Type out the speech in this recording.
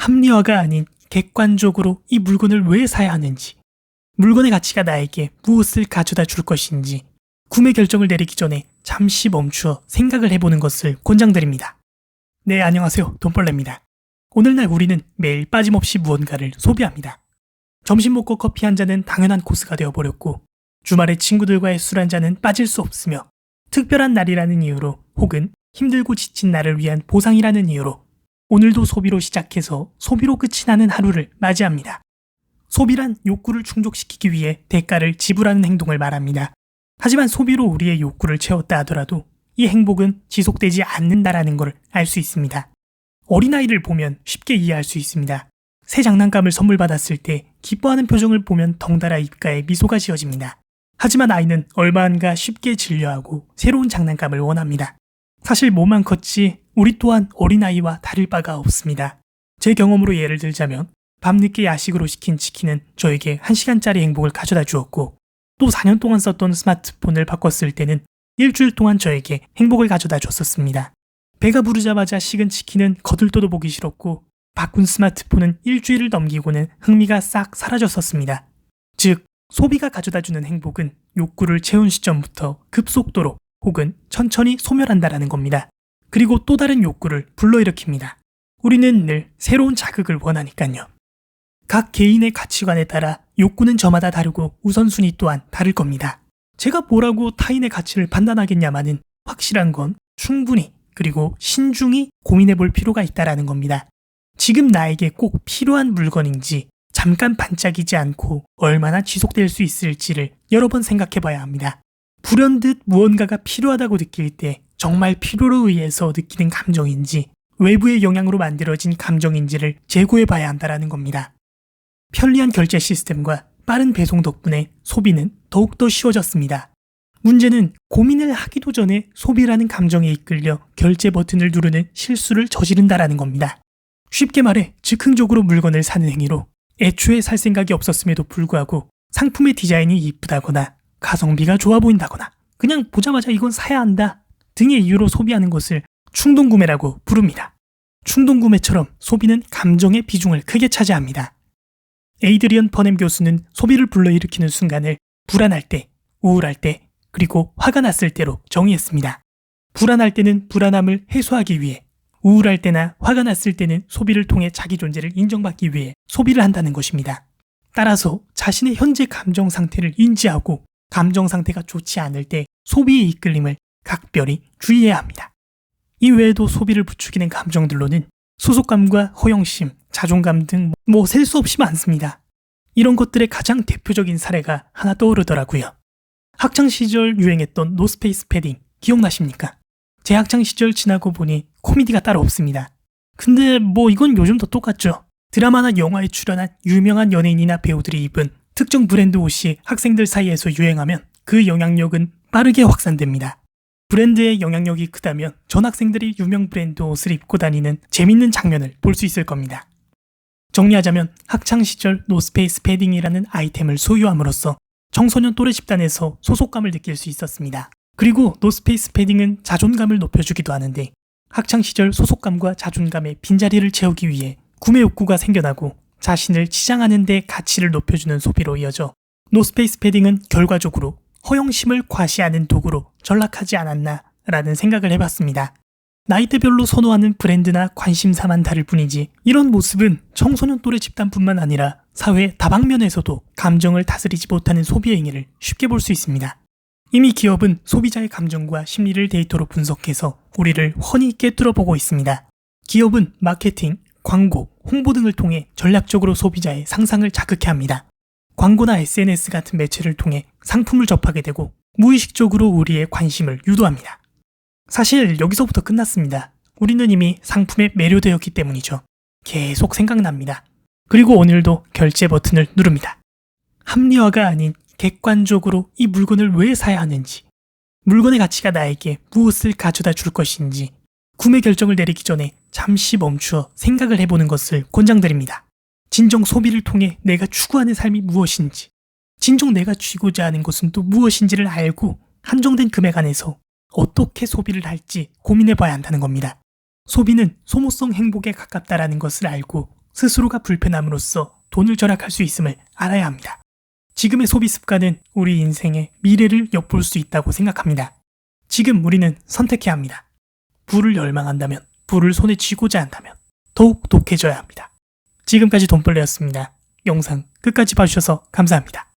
합리화가 아닌 객관적으로 이 물건을 왜 사야 하는지, 물건의 가치가 나에게 무엇을 가져다 줄 것인지 구매 결정을 내리기 전에 잠시 멈추어 생각을 해보는 것을 권장드립니다. 네, 안녕하세요. 돈벌레입니다. 오늘날 우리는 매일 빠짐없이 무언가를 소비합니다. 점심 먹고 커피 한 잔은 당연한 코스가 되어버렸고, 주말에 친구들과의 술 한 잔은 빠질 수 없으며, 특별한 날이라는 이유로 혹은 힘들고 지친 나를 위한 보상이라는 이유로 오늘도 소비로 시작해서 소비로 끝이 나는 하루를 맞이합니다. 소비란 욕구를 충족시키기 위해 대가를 지불하는 행동을 말합니다. 하지만 소비로 우리의 욕구를 채웠다 하더라도 이 행복은 지속되지 않는다라는 걸 알 수 있습니다. 어린아이를 보면 쉽게 이해할 수 있습니다. 새 장난감을 선물 받았을 때 기뻐하는 표정을 보면 덩달아 입가에 미소가 지어집니다. 하지만 아이는 얼마안가 쉽게 질려하고 새로운 장난감을 원합니다. 사실 뭐만 컸지 우리 또한 어린아이와 다를 바가 없습니다. 제 경험으로 예를 들자면 밤늦게 야식으로 시킨 치킨은 저에게 1시간짜리 행복을 가져다 주었고, 또 4년 동안 썼던 스마트폰을 바꿨을 때는 일주일 동안 저에게 행복을 가져다 줬었습니다. 배가 부르자마자 식은 치킨은 거들떠도 보기 싫었고, 바꾼 스마트폰은 일주일을 넘기고는 흥미가 싹 사라졌었습니다. 즉, 소비가 가져다주는 행복은 욕구를 채운 시점부터 급속도로 혹은 천천히 소멸한다라는 겁니다. 그리고 또 다른 욕구를 불러일으킵니다. 우리는 늘 새로운 자극을 원하니까요. 각 개인의 가치관에 따라 욕구는 저마다 다르고 우선순위 또한 다를 겁니다. 제가 뭐라고 타인의 가치를 판단하겠냐마는 확실한 건 충분히 그리고 신중히 고민해 볼 필요가 있다라는 겁니다. 지금 나에게 꼭 필요한 물건인지 잠깐 반짝이지 않고 얼마나 지속될 수 있을지를 여러 번 생각해 봐야 합니다. 불현듯 무언가가 필요하다고 느낄 때 정말 필요로 의해서 느끼는 감정인지 외부의 영향으로 만들어진 감정인지를 재고해 봐야 한다라는 겁니다. 편리한 결제 시스템과 빠른 배송 덕분에 소비는 더욱더 쉬워졌습니다. 문제는 고민을 하기도 전에 소비라는 감정에 이끌려 결제 버튼을 누르는 실수를 저지른다라는 겁니다. 쉽게 말해 즉흥적으로 물건을 사는 행위로 애초에 살 생각이 없었음에도 불구하고 상품의 디자인이 이쁘다거나 가성비가 좋아 보인다거나 그냥 보자마자 이건 사야 한다 등의 이유로 소비하는 것을 충동구매라고 부릅니다. 충동구매처럼 소비는 감정의 비중을 크게 차지합니다. 에이드리언 퍼넴 교수는 소비를 불러일으키는 순간을 불안할 때, 우울할 때, 그리고 화가 났을 때로 정의했습니다. 불안할 때는 불안함을 해소하기 위해, 우울할 때나 화가 났을 때는 소비를 통해 자기 존재를 인정받기 위해 소비를 한다는 것입니다. 따라서 자신의 현재 감정 상태를 인지하고 감정 상태가 좋지 않을 때 소비의 이끌림을 각별히 주의해야 합니다. 이 외에도 소비를 부추기는 감정들로는 소속감과 허영심, 자존감 등 셀 수 없이 많습니다. 이런 것들의 가장 대표적인 사례가 하나 떠오르더라고요. 학창시절 유행했던 노스페이스 패딩 기억나십니까? 제 학창시절 지나고 보니 코미디가 따로 없습니다. 근데 이건 요즘도 똑같죠. 드라마나 영화에 출연한 유명한 연예인이나 배우들이 입은 특정 브랜드 옷이 학생들 사이에서 유행하면 그 영향력은 빠르게 확산됩니다. 브랜드의 영향력이 크다면 전 학생들이 유명 브랜드 옷을 입고 다니는 재밌는 장면을 볼 수 있을 겁니다. 정리하자면 학창시절 노스페이스 패딩이라는 아이템을 소유함으로써 청소년 또래 집단에서 소속감을 느낄 수 있었습니다. 그리고 노스페이스 패딩은 자존감을 높여주기도 하는데, 학창시절 소속감과 자존감의 빈자리를 채우기 위해 구매 욕구가 생겨나고 자신을 치장하는 데 가치를 높여주는 소비로 이어져 노스페이스 패딩은 결과적으로 허영심을 과시하는 도구로 전락하지 않았나 라는 생각을 해봤습니다. 나이대별로 선호하는 브랜드나 관심사만 다를 뿐이지 이런 모습은 청소년 또래 집단뿐만 아니라 사회 다방면에서도 감정을 다스리지 못하는 소비 행위를 쉽게 볼 수 있습니다. 이미 기업은 소비자의 감정과 심리를 데이터로 분석해서 우리를 훤히 꿰뚫어보고 있습니다. 기업은 마케팅, 광고, 홍보 등을 통해 전략적으로 소비자의 상상을 자극해 합니다. 광고나 SNS 같은 매체를 통해 상품을 접하게 되고 무의식적으로 우리의 관심을 유도합니다. 사실 여기서부터 끝났습니다. 우리는 이미 상품에 매료되었기 때문이죠. 계속 생각납니다. 그리고 오늘도 결제 버튼을 누릅니다. 합리화가 아닌 객관적으로 이 물건을 왜 사야 하는지, 물건의 가치가 나에게 무엇을 가져다 줄 것인지 구매 결정을 내리기 전에 잠시 멈추어 생각을 해보는 것을 권장드립니다. 진정 소비를 통해 내가 추구하는 삶이 무엇인지, 진정 내가 쥐고자 하는 것은 또 무엇인지를 알고 한정된 금액 안에서 어떻게 소비를 할지 고민해 봐야 한다는 겁니다. 소비는 소모성 행복에 가깝다라는 것을 알고 스스로가 불편함으로써 돈을 절약할 수 있음을 알아야 합니다. 지금의 소비 습관은 우리 인생의 미래를 엿볼 수 있다고 생각합니다. 지금 우리는 선택해야 합니다. 부를 열망한다면, 부를 손에 쥐고자 한다면 더욱 독해져야 합니다. 지금까지 돈벌레였습니다. 영상 끝까지 봐주셔서 감사합니다.